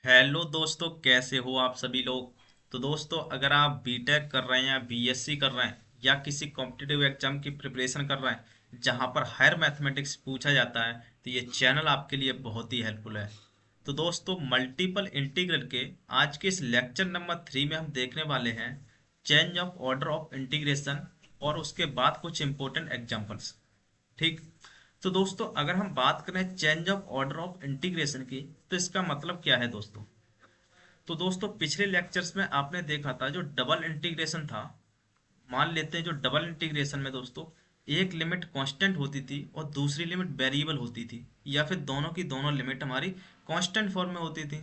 Hello दोस्तों, कैसे हो आप सभी लोग। तो दोस्तों, अगर आप बीटेक कर रहे हैं या बीएससी कर रहे हैं या किसी कॉम्पिटिटिव एग्जाम की प्रिपरेशन कर रहे हैं जहां पर हायर मैथमेटिक्स पूछा जाता है, तो ये चैनल आपके लिए बहुत ही हेल्पफुल है। तो दोस्तों, मल्टीपल इंटीग्रल के आज के इस लेक्चर नंबर 3 में हम देखने वाले हैं change of order of integration और उसके बाद कुछ इंपॉर्टेंट एग्जांपल्स। ठीक। तो दोस्तों, अगर हम बात करें change of order of integration की, तो इसका मतलब क्या है दोस्तों। तो दोस्तों, पिछले लेक्चर्स में आपने देखा था जो डबल इंटीग्रेशन था। मान लेते हैं जो डबल इंटीग्रेशन में दोस्तों एक लिमिट कांस्टेंट होती थी और दूसरी लिमिट वेरिएबल होती थी, या फिर दोनों की दोनों लिमिट हमारी कांस्टेंट फॉर्म में होती थी।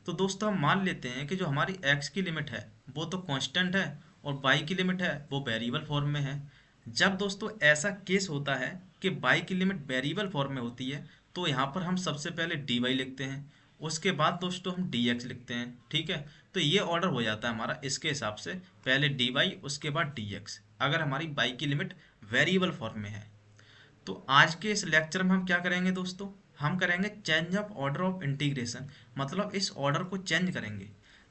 तो दोस्तों, हम मान लेते हैं कि जो हमारी x की लिमिट है वो तो कांस्टेंट है और y की लिमिट है वो वेरिएबल फॉर्म में है। जब दोस्तों ऐसा केस होता है कि y की लिमिट वेरिएबल फॉर्म में होती है, तो यहाँ पर हम सबसे पहले dy लिखते हैं, उसके बाद दोस्तों हम dx लिखते हैं। ठीक है। तो ये ऑर्डर हो जाता है हमारा इसके हिसाब से, पहले dy उसके बाद dx, अगर हमारी y की लिमिट वेरिएबल फॉर्म में है। तो आज के इस लेक्चर में हम क्या करेंगे दोस्तों, हम करेंगे change of order of integration, मतलब इस ऑर्डर को चेंज करेंगे।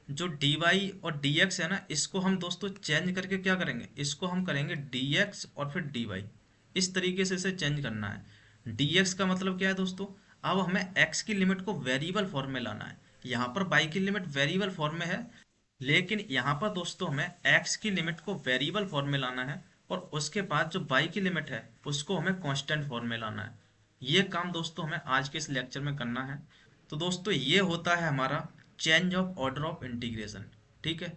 जो dy और dx है ना, इसको हम दोस्तों चेंज करके क्या करेंगे, इसको हम करेंगे dx और फिर dy। इस तरीके से इसे चेंज करना है। dx का मतलब क्या है दोस्तों, अब हमें x की लिमिट को वेरिएबल फॉर्म में लाना है। यहाँ पर y की लिमिट वेरिएबल फॉर्म में है, लेकिन यहाँ पर दोस्तों हमें x की लिमिट को वेरिएबल फॉर्म में लाना है, और उसके बाद जो y की लिमिट है उसको हमें कांस्टेंट फॉर्म में लाना है। ये काम दोस्तों हमें आज के इस लेक्चर में करना है। तो दोस्तों, ये होता है हमारा change of order of integration. ठीक है।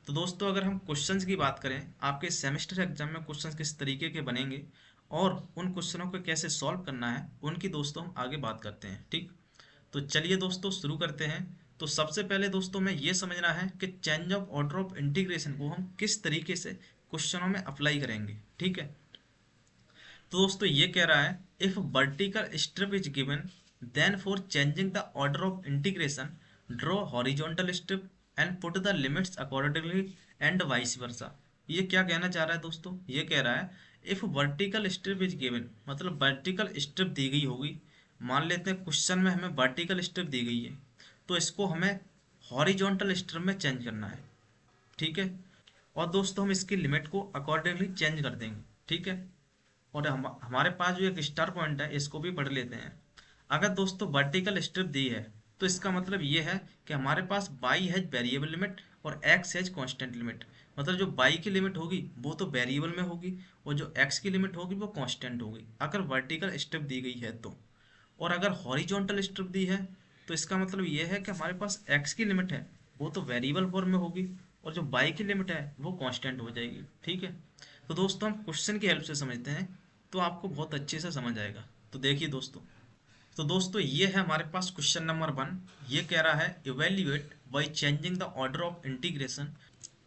तो दोस्तों, अगर हम क्वेश्चंस की बात करें, आपके सेमेस्टर एग्जाम में क्वेश्चंस किस तरीके के बनेंगे और उन क्वेश्चनों को कैसे सॉल्व करना है, उनकी दोस्तों हम आगे बात करते हैं। ठीक। तो चलिए दोस्तों शुरू करते हैं। तो सबसे पहले दोस्तों में ये समझना है कि change of order of integration को हम किस तरीके से क्वेश्चनों में अप्लाई करेंगे। ठीक है। तो दोस्तों, ये कह रहा है if vertical strip is given, then for changing the order of integration draw horizontal strip and put the limits accordingly and वाइस वर्सा। ये क्या कहना चाह रहा है दोस्तों, ये कह रहा है if vertical strip is given, मतलब वर्टिकल स्ट्रिप दी गई होगी। मान लेते हैं क्वेश्चन में हमें वर्टिकल स्ट्रिप दी गई है, तो इसको हमें हॉरिजॉन्टल स्ट्रिप में चेंज करना है। ठीक है। और दोस्तों, हम इसकी लिमिट को अकॉर्डिंगली चेंज कर देंगे। ठीक है। और हमारे पास जो एक स्टार पॉइंट है, इसको भी पढ़ लेते हैं। अगर दोस्तों वर्टिकल स्ट्रिप दी है, तो इसका मतलब ये है कि हमारे पास बाई हैज वेरिएबल लिमिट और एक्स हैज कांस्टेंट लिमिट। मतलब जो बाई की लिमिट होगी वो तो वेरिएबल में होगी, और जो एक्स की लिमिट होगी वो कांस्टेंट होगी, अगर वर्टिकल स्ट्रिप दी गई है तो। और अगर हॉरिजॉन्टल स्ट्रिप दी है, तो इसका मतलब ये है कि हमारे पास एक्स की लिमिट है वो तो वेरिएबल फॉर्म में होगी, और जो बाई की लिमिट है वो कांस्टेंट हो जाएगी। ठीक है। तो दोस्तों, हम क्वेश्चन की हेल्प से समझते हैं, तो आपको बहुत अच्छे से समझ आएगा। तो देखिए दोस्तों, तो दोस्तों ये है हमारे पास क्वेश्चन नंबर 1। ये कह रहा है evaluate by changing the order of integration.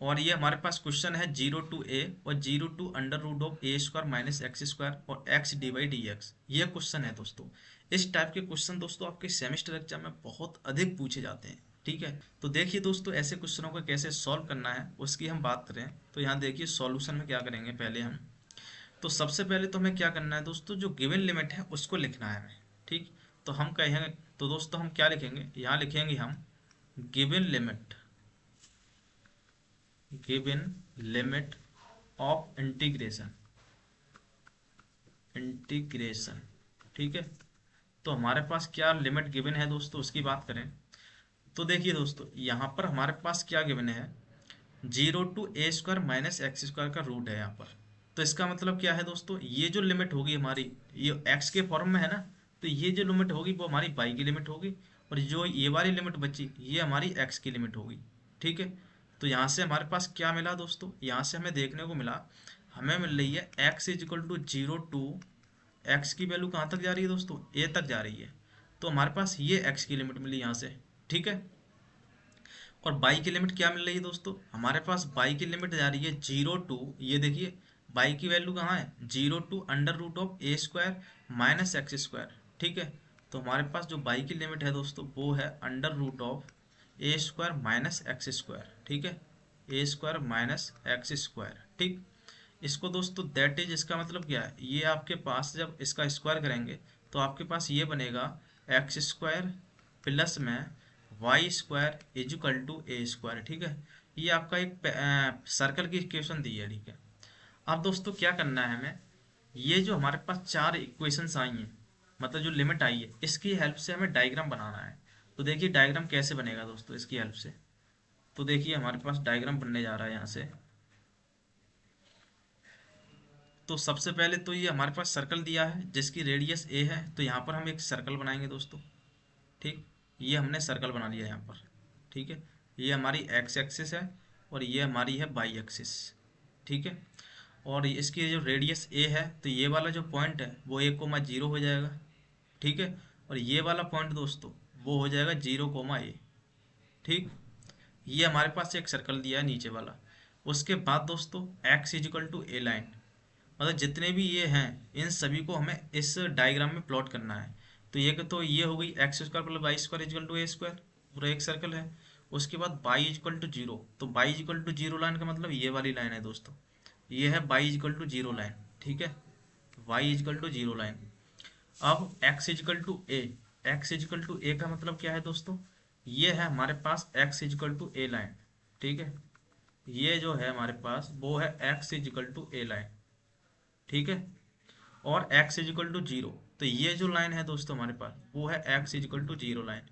और ये हमारे पास क्वेश्चन है 0 to a और 0 to √a² minus x square और x dy/dx। ये क्वेश्चन है दोस्तों। इस टाइप के क्वेश्चन दोस्तों आपके सेमेस्टर एग्जाम में बहुत अधिक पूछे जाते हैं। ठीक है। तो देखिए दोस्तों, ऐसे क्वेश्चनों को कैसे सॉल्व करना है उसकी हम बात करें, तो यहाँ देखिए सॉल्यूशन में क्या करेंगे पहले हम। तो सबसे पहले तो हमें क्या करना है दोस्तों, जो गिवन लिमिट है उसको लिखना है हमें। ठीक। तो हम कहेंगे, तो दोस्तों हम क्या लिखेंगे, यहाँ लिखेंगे हम given limit, given limit of integration, integration. ठीक है। तो हमारे पास क्या लिमिट गिवन है दोस्तों, उसकी बात करें, तो देखिए दोस्तों यहाँ पर हमारे पास क्या गिवन है, 0 to a² minus x square का रूट है यहाँ पर। तो इसका मतलब क्या है दोस्तों, ये जो लिमिट होगी हमारी, ये x के फॉर्म में है ना, तो ये जो लिमिट होगी वो हमारी y की लिमिट होगी, और जो ये वाली लिमिट बची ये हमारी x की लिमिट होगी। ठीक है। तो यहाँ से हमारे पास क्या मिला दोस्तों, यहाँ से हमें देखने को मिला, हमें मिल रही है x = 0 to, x की वैल्यू कहाँ तक जा रही है दोस्तों, a तक जा रही है। तो हमारे पास ये x की लिमिट मिली यहाँ से। ठीक है। और बाई की लिमिट क्या मिल रही है दोस्तों, हमारे पास बाई की लिमिट जा रही है 0 to, ये देखिए बाई की वैल्यू कहाँ है, 0 to √a² minus x square. ठीक है। तो हमारे पास जो बाई की लिमिट है दोस्तों वो है √a² माइनस एक्स स्क्वायर। ठीक है। a² minus x square. ठीक। इसको दोस्तों दैट इज, इसका मतलब क्या है, ये आपके पास जब इसका स्क्वायर करेंगे तो आपके पास ये बनेगा x² प्लस में y square is equal to A square. ठीक है, ये आपका एक सर्कल की इक्वेशन दी है। ठीक है, अब दोस्तों क्या करना है हमें, ये जो हमारे पास चार इक्वेशंस आई हैं, मतलब जो लिमिट आई है, इसकी हेल्प से हमें डायग्राम बनाना है। तो देखिए डायग्राम कैसे बनेगा दोस्तों इसकी हेल्प से। तो देखिए हमारे पास डायग्राम बनने जा रहा है यहाँ से। तो सबसे पहले तो ये हमारे पास सर्कल दिया है जिसकी रेडियस ए है, तो यहाँ पर हम एक सर्कल बनाएंगे दोस्तों। ठीक, ये हमने सर्कल बना लिया यहाँ पर। ठीक है, ये हमारी एक्स एक्सिस है और ये हमारी है वाई एक्सिस। ठीक है, और इसकी जो रेडियस ए है, तो ये वाला जो पॉइंट है वो 1,0 हो जाएगा। ठीक है, और ये वाला पॉइंट दोस्तों वो हो जाएगा 0,a। ठीक, ये हमारे पास एक सर्कल दिया है नीचे वाला। उसके बाद दोस्तों x equal to a line, मतलब जितने भी ये हैं इन सभी को हमें इस डायग्राम में प्लॉट करना है। तो ये हो गई X square plus Y square equal to A square, पूरा एक सर्कल है। उसके बाद बाई इजिकल टू जीरो, तो Y equal to zero line का मतलब ये वाली लाइन है दोस्तों, ये है Y equal to zero line. ठीक है, Y equal to zero line. अब X equal to A, X equal to A का मतलब क्या है दोस्तों, ये है हमारे पास X equal to a line. ठीक है, ये जो है हमारे पास वो है x equal to a line. ठीक है, और x इजिकल टू जीरो, तो ये जो लाइन है दोस्तों हमारे पास वो है x equal to zero line.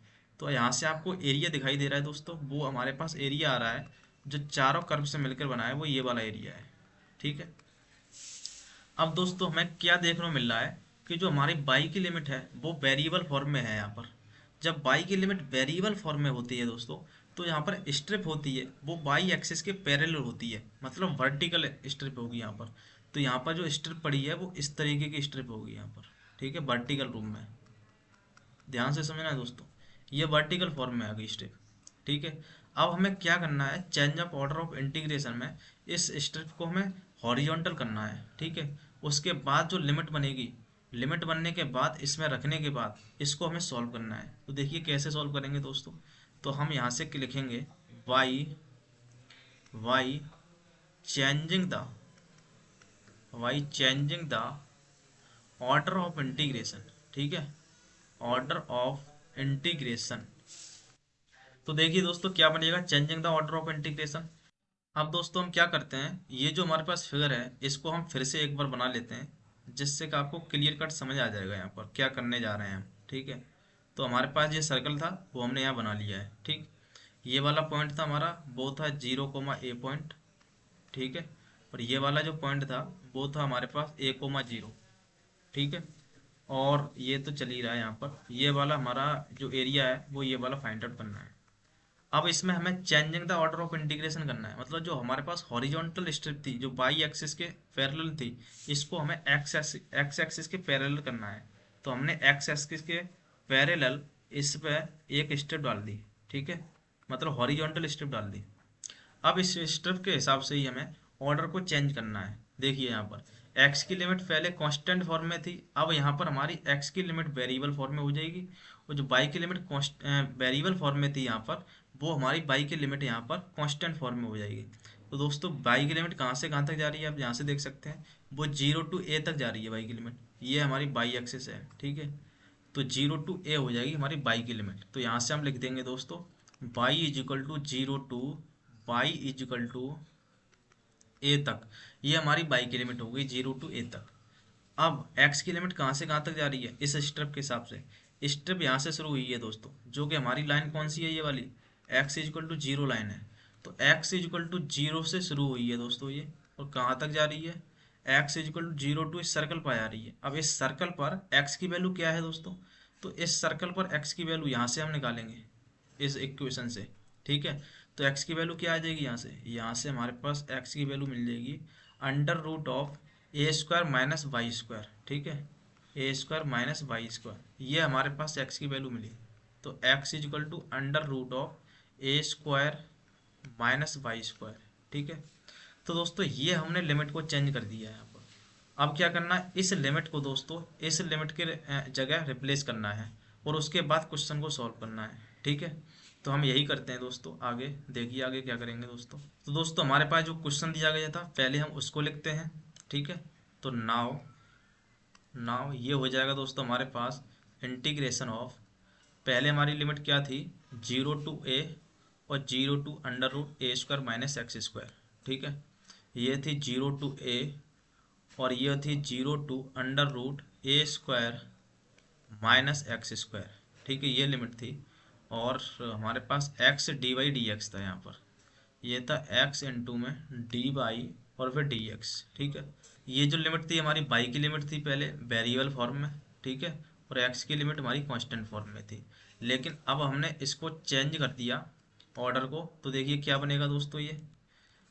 तो यहाँ से आपको एरिया दिखाई दे रहा है दोस्तों, वो हमारे पास एरिया आ रहा है जो चारों कर्व से मिलकर बना है, वो ये वाला एरिया है। ठीक है, अब दोस्तों हमें क्या देखने को मिल रहा है कि जो हमारी बाई की लिमिट है वो वेरिएबल फॉर्म में है यहाँ पर। जब बाई की लिमिट वेरिएबल फॉर्म में होती है दोस्तों, तो यहाँ पर स्ट्रिप होती है वो बाई एक्सिस के पैरेलल होती है, मतलब वर्टिकल स्ट्रिप होगी यहाँ पर। तो यहाँ पर जो स्ट्रिप पड़ी है वो इस तरीके की स्ट्रिप होगी यहाँ पर। ठीक है, वर्टिकल रूप में, ध्यान से समझना है दोस्तों, ये वर्टिकल फॉर्म में आ गई स्ट्रिप। ठीक है, अब हमें क्या करना है, change of order of integration में इस स्ट्रिप को हमें हॉरिजॉन्टल करना है। ठीक है, उसके बाद जो लिमिट बनेगी, लिमिट बनने के बाद इसमें रखने के बाद इसको हमें सॉल्व करना है। तो देखिए कैसे सॉल्व करेंगे दोस्तों, तो हम यहाँ से लिखेंगे y, y changing the, y changing the order of integration. ठीक है, ऑर्डर ऑफ इंटीग्रेशन। तो देखिए दोस्तों क्या बनेगा, changing the order of integration. अब दोस्तों हम क्या करते हैं, ये जो हमारे पास फिगर है इसको हम फिर से एक बार बना लेते हैं, जिससे कि आपको क्लियर कट समझ आ जाएगा यहाँ पर क्या करने जा रहे हैं हम। ठीक है, तो हमारे पास ये सर्कल था वो हमने यहाँ बना लिया है। ठीक, ये वाला पॉइंट था हमारा वो था 0,a पॉइंट। ठीक है, और ये वाला जो पॉइंट था वो था हमारे पास 1,0। ठीक है, और ये तो चल ही रहा है यहाँ पर, ये वाला हमारा जो एरिया है वो ये वाला फाइंड आउट करना है। अब इसमें हमें changing the order of integration करना है, मतलब जो हमारे पास हॉरिजॉन्टल स्ट्रिप थी जो बाई एक्सिस के पैरेलल थी, इसको हमें एक्स एक्सिस के पैरेलल करना है। तो हमने एक्स एक्सिस के पैरेलल इस पे एक स्ट्रिप डाल दी। ठीक है, मतलब हॉरिजॉन्टल स्ट्रिप डाल दी। अब इस स्ट्रिप के हिसाब से ही हमें ऑर्डर को चेंज करना है। देखिए यहाँ पर x की लिमिट पहले कांस्टेंट फॉर्म में थी, अब यहाँ पर हमारी x की लिमिट वेरिएबल फॉर्म में हो जाएगी, और जो y की लिमिट वेरिएबल फॉर्म में थी यहाँ पर, वो हमारी y की लिमिट यहाँ पर कांस्टेंट फॉर्म में हो जाएगी। तो दोस्तों y की लिमिट कहाँ से कहाँ तक जा रही है, आप यहाँ से देख सकते हैं, वो 0 to a तक जा रही है y की लिमिट, ये हमारी y एक्सिस है। ठीक है, तो 0 to a हो जाएगी हमारी y की लिमिट। तो यहाँ से हम लिख देंगे दोस्तों y is equal to 0 to y is equal to A तक, ये हमारी बाई की लिमिट हो गई 0 to a तक। अब एक्स की लिमिट कहाँ से कहाँ तक जा रही है, इस स्ट्रिप के हिसाब से स्ट्रिप यहाँ से शुरू हुई है दोस्तों, जो कि हमारी लाइन कौन सी है, ये वाली x equal to zero line है। तो एक्स इजक्वल टू जीरो से शुरू हुई है दोस्तों ये, और कहाँ तक जा रही है, x equal to zero to इस सर्कल पर आ रही है। अब इस सर्कल पर एक्स की वैल्यू क्या है दोस्तों, तो इस सर्कल पर एक्स की वैल्यू यहाँ से हम निकालेंगे इस इक्वेशन से। ठीक है, तो x की वैल्यू क्या आ जाएगी, यहाँ से हमारे पास x की वैल्यू मिल जाएगी under root of a square minus y square. ठीक है, a square minus y square, ये हमारे पास x की वैल्यू मिली। तो x is equal to under root of a square minus y square. ठीक है, तो दोस्तों ये हमने लिमिट को चेंज कर दिया है यहाँ पर। अब क्या करना है, इस लिमिट को दोस्तों इस लिमिट के जगह रिप्लेस करना है, और उसके बाद क्वेश्चन को सॉल्व करना है। ठीक है, तो हम यही करते हैं दोस्तों। आगे देखिए आगे क्या करेंगे दोस्तों। तो दोस्तों हमारे पास जो क्वेश्चन दिया गया था पहले हम उसको लिखते हैं। ठीक है, तो नाउ नाउ ये हो जाएगा दोस्तों हमारे पास इंटीग्रेशन ऑफ पहले हमारी लिमिट क्या थी, 0 to a और 0 to √a² minus x square. ठीक है, ये थी 0 to a और ये थी 0 to √a² minus x square. ठीक है, ये लिमिट थी। और हमारे पास X D Y D X था यहाँ पर, ये था एक्स इंटू में डी वाई और फिर डी एक्स। ठीक है, ये जो लिमिट थी हमारी वाई की लिमिट थी पहले वेरिएबल फॉर्म में। ठीक है, और एक्स की लिमिट हमारी कांस्टेंट फॉर्म में थी। लेकिन अब हमने इसको चेंज कर दिया ऑर्डर को, तो देखिए क्या बनेगा दोस्तों,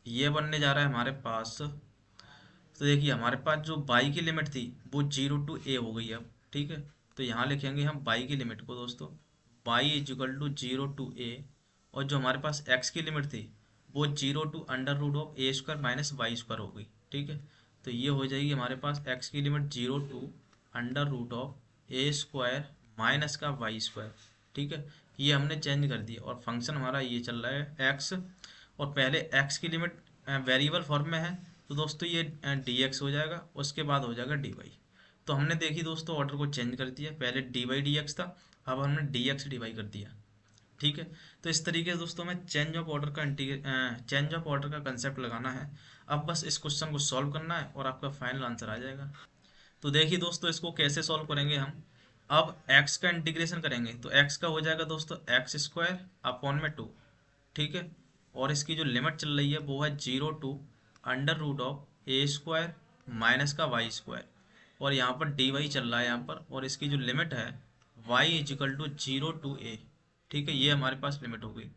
ये बनने जा रहा है हमारे पास। तो देखिए हमारे पास जो बाई की लिमिट थी वो 0 to a हो गई अब। ठीक है, तो यहाँ लिखेंगे हम बाई की लिमिट को दोस्तों, y equal to 0 to a। और जो हमारे पास एक्स की लिमिट थी वो 0 to √a² माइनस वाई² हो गई। ठीक है, तो ये हो जाएगी हमारे पास एक्स की लिमिट 0 to √a² माइनस का वाई²। ठीक है, ये हमने चेंज कर दिया और फंक्शन हमारा ये चल रहा है एक्स। और पहले एक्स की लिमिट वेरिएबल फॉर्म में है, तो दोस्तों ये डी एक्स हो जाएगा, उसके बाद हो जाएगा डी वाई। तो हमने देखी दोस्तों ऑर्डर को चेंज कर दिया, पहले डी वाई डी एक्स था, अब हमने डी एक्स डी वाई कर दिया। ठीक है, तो इस तरीके से दोस्तों में चेंज ऑफ ऑर्डर का कंसेप्ट लगाना है। अब बस इस क्वेश्चन को सॉल्व करना है और आपका फाइनल आंसर आ जाएगा। तो देखिए दोस्तों इसको कैसे सॉल्व करेंगे हम। अब x का इंटीग्रेशन करेंगे तो x का हो जाएगा दोस्तों x² अपॉन में 2। ठीक है, और इसकी जो लिमिट चल रही है वो है 0 to √a² माइनस का वाई²। और यहाँ पर डी वाई चल रहा है यहाँ पर, और इसकी जो लिमिट है y equal to 0 to a। ठीक है, ये हमारे पास लिमिट हो गई।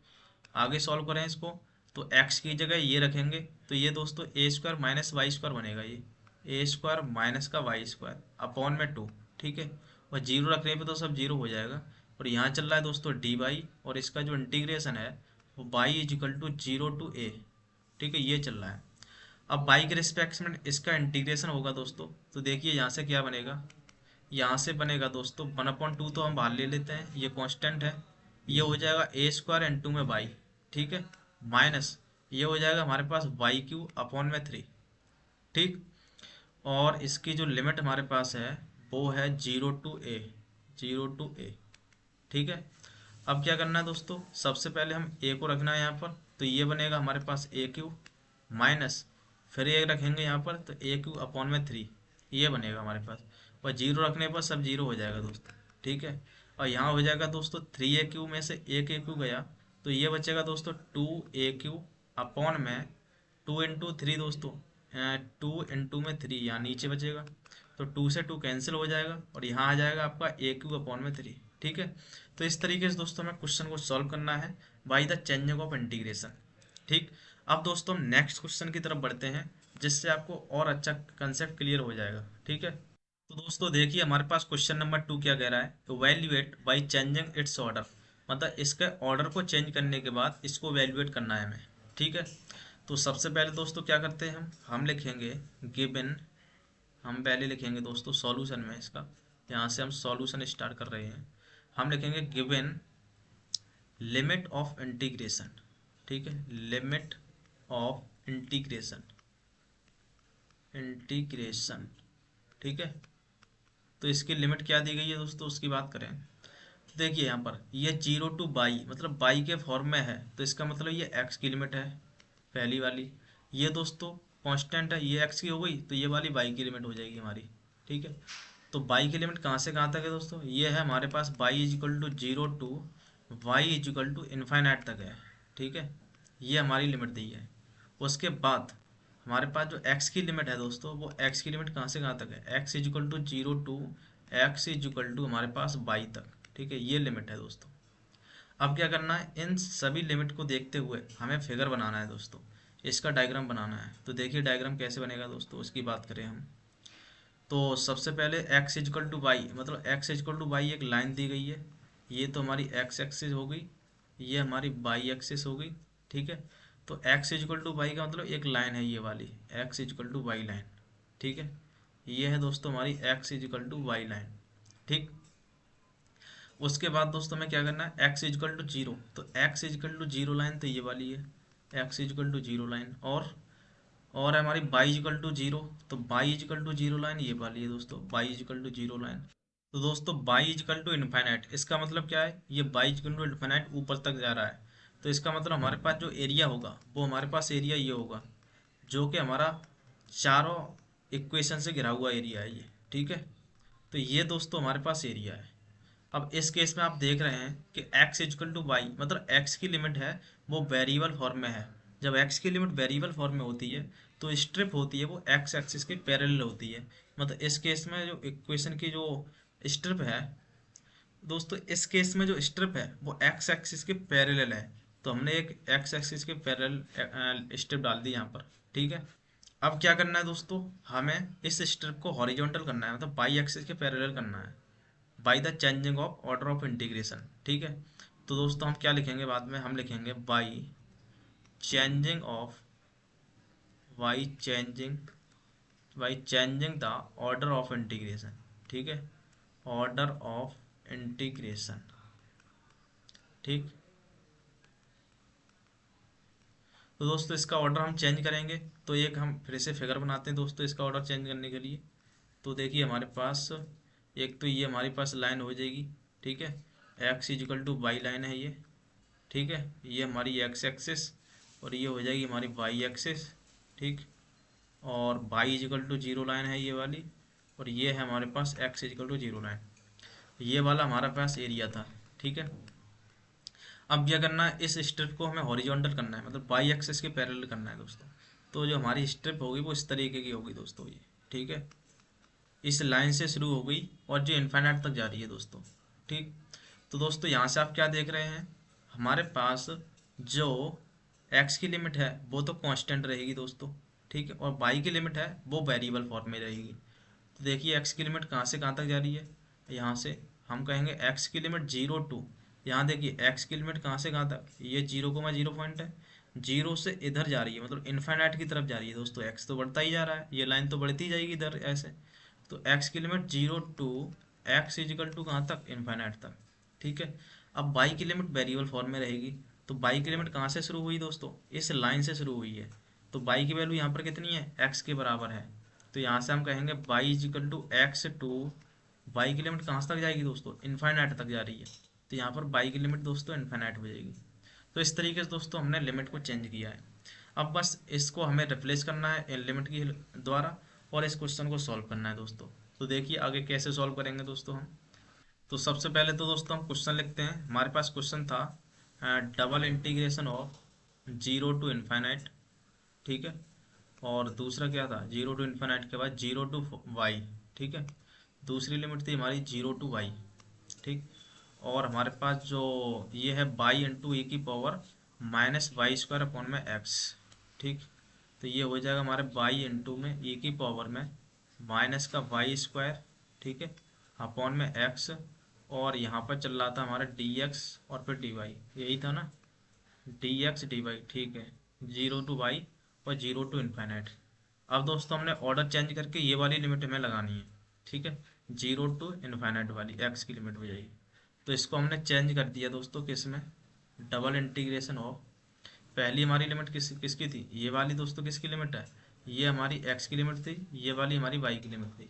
आगे सॉल्व करें इसको, तो x की जगह ये रखेंगे, तो ये दोस्तों a² माइनस वाई² बनेगा, ये a² माइनस का वाई² अपॉन में 2। ठीक है, और जीरो रखने पे तो सब जीरो हो जाएगा। और यहाँ चल रहा है दोस्तों डी वाई, और इसका जो इंटीग्रेशन है वो y equal to 0 to a। ठीक है, ये चल रहा है। अब y के रिस्पेक्ट में इसका इंटीग्रेशन होगा दोस्तों, तो देखिए यहाँ से क्या बनेगा, यहाँ से बनेगा दोस्तों 1/2 तो हम बाहर ले लेते हैं, ये कांस्टेंट है। ये हो जाएगा a² इंटू में y। ठीक है, माइनस ये हो जाएगा हमारे पास y³ अपॉन में 3। ठीक, और इसकी जो लिमिट हमारे पास है वो है 0 to a। ठीक है, अब क्या करना है दोस्तों, सबसे पहले हम a को रखना है यहाँ पर, तो ये बनेगा हमारे पास a³ माइनस, फिर ये रखेंगे यहाँ पर तो a³ अपॉन में 3, ये बनेगा हमारे पास। और जीरो रखने पर सब जीरो हो जाएगा दोस्तों। ठीक है, और यहाँ हो जाएगा दोस्तों 3a³ में से एक a³ गया, तो ये बचेगा दोस्तों 2a³ अपॉन में 2 × 3 दोस्तों, 2 × 3 यहाँ नीचे बचेगा, तो 2 से 2 कैंसिल हो जाएगा और यहाँ आ जाएगा आपका a³ अपॉन में 3। ठीक है, तो इस तरीके से दोस्तों हमें क्वेश्चन को सॉल्व करना है by the changing of integration. ठीक, अब दोस्तों हम नेक्स्ट क्वेश्चन की तरफ बढ़ते हैं, जिससे आपको और अच्छा कंसेप्ट क्लियर हो जाएगा। ठीक है, तो दोस्तों देखिए हमारे पास क्वेश्चन नंबर 2 क्या कह रहा है, evaluate by changing it's order. मतलब इसके ऑर्डर को चेंज करने के बाद इसको वैल्यूएट करना है हमें। ठीक है, तो सबसे पहले दोस्तों क्या करते हैं हम लिखेंगे गिवन, हम पहले लिखेंगे दोस्तों सॉल्यूशन में इसका, यहाँ से हम सॉल्यूशन स्टार्ट कर रहे हैं। हम लिखेंगे गिवन लिमिट ऑफ इंटीग्रेशन। ठीक है, लिमिट ऑफ इंटीग्रेशन। ठीक है, तो इसकी लिमिट क्या दी गई है दोस्तों, उसकी बात करें तो देखिए यहाँ पर ये 0 to y, मतलब y के फॉर्म में है, तो इसका मतलब ये x की लिमिट है पहली वाली। ये दोस्तों कांस्टेंट है, ये x की हो गई, तो ये वाली y की लिमिट हो जाएगी हमारी। ठीक है, तो y की लिमिट कहाँ से कहाँ तक है दोस्तों, ये है हमारे पास y equal to 0 to y equal to infinite तक है। ठीक है, ये हमारी लिमिट दी है। उसके बाद हमारे पास जो x की लिमिट है दोस्तों, वो x की लिमिट कहाँ से कहाँ तक है, x equal to 0 to x equal to हमारे पास y तक। ठीक है, ये लिमिट है दोस्तों। अब क्या करना है, इन सभी लिमिट को देखते हुए हमें फिगर बनाना है दोस्तों, इसका डायग्राम बनाना है। तो देखिए डायग्राम कैसे बनेगा दोस्तों, उसकी बात करें हम, तो सबसे पहले x इजिकल टू वाई, मतलब x इजिकल टू वाई एक लाइन दी गई है, ये तो हमारी x एक्सिस हो गई, ये हमारी y एक्सिस हो गई। ठीक है, तो x इजिकल टू वाई का मतलब एक लाइन है ये वाली, x equal to y line. ठीक है, ये है दोस्तों हमारी x equal to y line. ठीक, उसके बाद दोस्तों हमें क्या करना है, x इजिकल टू 0, तो x इजिकल टू 0 लाइन तो ये वाली है, x इजिकल टू 0 लाइन। और हमारी y इजिकल टू 0, तो y इजिकल टू 0 लाइन ये वाली है दोस्तों, y इजिकल टू 0 लाइन। तो दोस्तों बाई इजकल टू इन्फाइनाइट, इसका मतलब क्या है, ये बाई इजकल टू इन्फाइनाइट ऊपर तक जा रहा है। तो इसका मतलब हमारे पास जो एरिया होगा वो हमारे पास एरिया ये होगा, जो कि हमारा चारों इक्वेशन से घिरा हुआ एरिया है ये। ठीक है, तो ये दोस्तों हमारे पास एरिया है। अब इस केस में आप देख रहे हैं कि x इजकल टू वाई, मतलब x की लिमिट है वो वेरिएबल फॉर्म में है। जब x की लिमिट वेरिएबल फॉर्म में होती है तो स्ट्रिप होती है वो x एक्सिस के पैरेलल होती है। मतलब इस केस में जो इक्वेशन की जो स्ट्रिप है दोस्तों, इस केस में जो स्ट्रिप है वो x एक्सिस के पैरेलल है। तो हमने एक x एक्सिस के पैरेलल स्ट्रिप डाल दी यहाँ पर। ठीक है, अब क्या करना है दोस्तों, हमें इस स्ट्रिप को हॉरिजॉन्टल करना है, मतलब बाई एक्सिस के पैरेलल करना है by the changing of order of integration. ठीक है, तो दोस्तों हम क्या लिखेंगे बाद में, हम लिखेंगे changing of by changing the order of integration. ठीक है, ऑर्डर ऑफ इंटीग्रेशन। ठीक, तो दोस्तों इसका ऑर्डर हम चेंज करेंगे, तो एक हम फिर से फिगर बनाते हैं दोस्तों इसका ऑर्डर चेंज करने के लिए। तो देखिए हमारे पास एक तो ये हमारी पास लाइन हो जाएगी। ठीक है, x equal to y line है ये। ठीक है, ये हमारी एक्स एक्सिस और ये हो जाएगी हमारी वाई एक्सिस। ठीक, और Y equal to zero line है ये वाली, और ये है हमारे पास X equal to zero line. ये वाला हमारे पास एरिया था। ठीक है, अब क्या करना है, इस स्ट्रिप को हमें हॉरिजॉन्टल करना है, मतलब वाई एक्सिस के पैरेलल करना है दोस्तों। तो जो हमारी स्ट्रिप होगी वो इस तरीके की होगी दोस्तों ये। ठीक है, इस लाइन से शुरू हो गई और जो इन्फाइनाइट तक जा रही है दोस्तों। ठीक, तो दोस्तों यहाँ से आप क्या देख रहे हैं, हमारे पास जो x की लिमिट है वो तो कांस्टेंट रहेगी दोस्तों। ठीक है, और y की लिमिट है वो वेरिएबल फॉर्म में रहेगी। तो देखिए x की लिमिट कहाँ से कहाँ तक जा रही है, यहाँ से हम कहेंगे x की लिमिट 0 टू, यहाँ देखिए x की लिमिट कहाँ से कहाँ तक, ये 0,0 पॉइंट है, जीरो से इधर जा रही है, मतलब इन्फाइनाइट की तरफ जा रही है दोस्तों। x तो बढ़ता ही जा रहा है, ये लाइन तो बढ़ती जाएगी इधर ऐसे। तो x की लिमिट 0 टू x इजिकल टू कहाँ तक, इन्फाइनाइट तक। ठीक है, अब y की लिमिट वेरिएबल फॉर्म में रहेगी। तो y की लिमिट कहाँ से शुरू हुई दोस्तों, इस लाइन से शुरू हुई है। तो y की वैल्यू यहाँ पर कितनी है, x के बराबर है। तो यहाँ से हम कहेंगे y equal to x to, y की लिमिट कहाँ तक जाएगी दोस्तों, इन्फाइनाइट तक जा रही है। तो यहाँ पर y की लिमिट दोस्तों इन्फाइनाइट हो जाएगी। तो इस तरीके से दोस्तों हमने लिमिट को चेंज किया है। अब बस इसको हमें रिप्लेस करना है इन लिमिट की द्वारा और इस क्वेश्चन को सॉल्व करना है दोस्तों। तो देखिए आगे कैसे सॉल्व करेंगे दोस्तों हम। तो सबसे पहले तो दोस्तों हम क्वेश्चन लिखते हैं। हमारे पास क्वेश्चन था double integration of zero to infinite. ठीक है, और दूसरा क्या था, जीरो टू इन्फाइनाइट के बाद जीरो टू वाई। ठीक है, दूसरी लिमिट थी हमारी जीरो टू वाई। ठीक, और हमारे पास जो ये है बाई इंटू ए की power minus y square upon में एक्स। ठीक, तो ये हो जाएगा हमारे बाई इंटू में ए की पावर में माइनस का वाई स्क्वायर। ठीक है, अपॉन में एक्स, और यहाँ पर चल रहा था हमारा डी एक्स और फिर डी वाई, यही था ना, डी एक्स डी वाई। ठीक है, जीरो टू वाई और जीरो टू इन्फाइनाइट। अब दोस्तों हमने ऑर्डर चेंज करके ये वाली लिमिट हमें लगानी है। ठीक है, जीरो टू इन्फाइनाइट वाली एक्स की लिमिट हो जाएगी। तो इसको हमने चेंज कर दिया दोस्तों किस में, डबल इंटीग्रेशन ऑफ, पहली हमारी लिमिट किसकी थी, ये वाली दोस्तों किसकी लिमिट है, ये हमारी x की लिमिट थी, ये वाली हमारी y की लिमिट थी।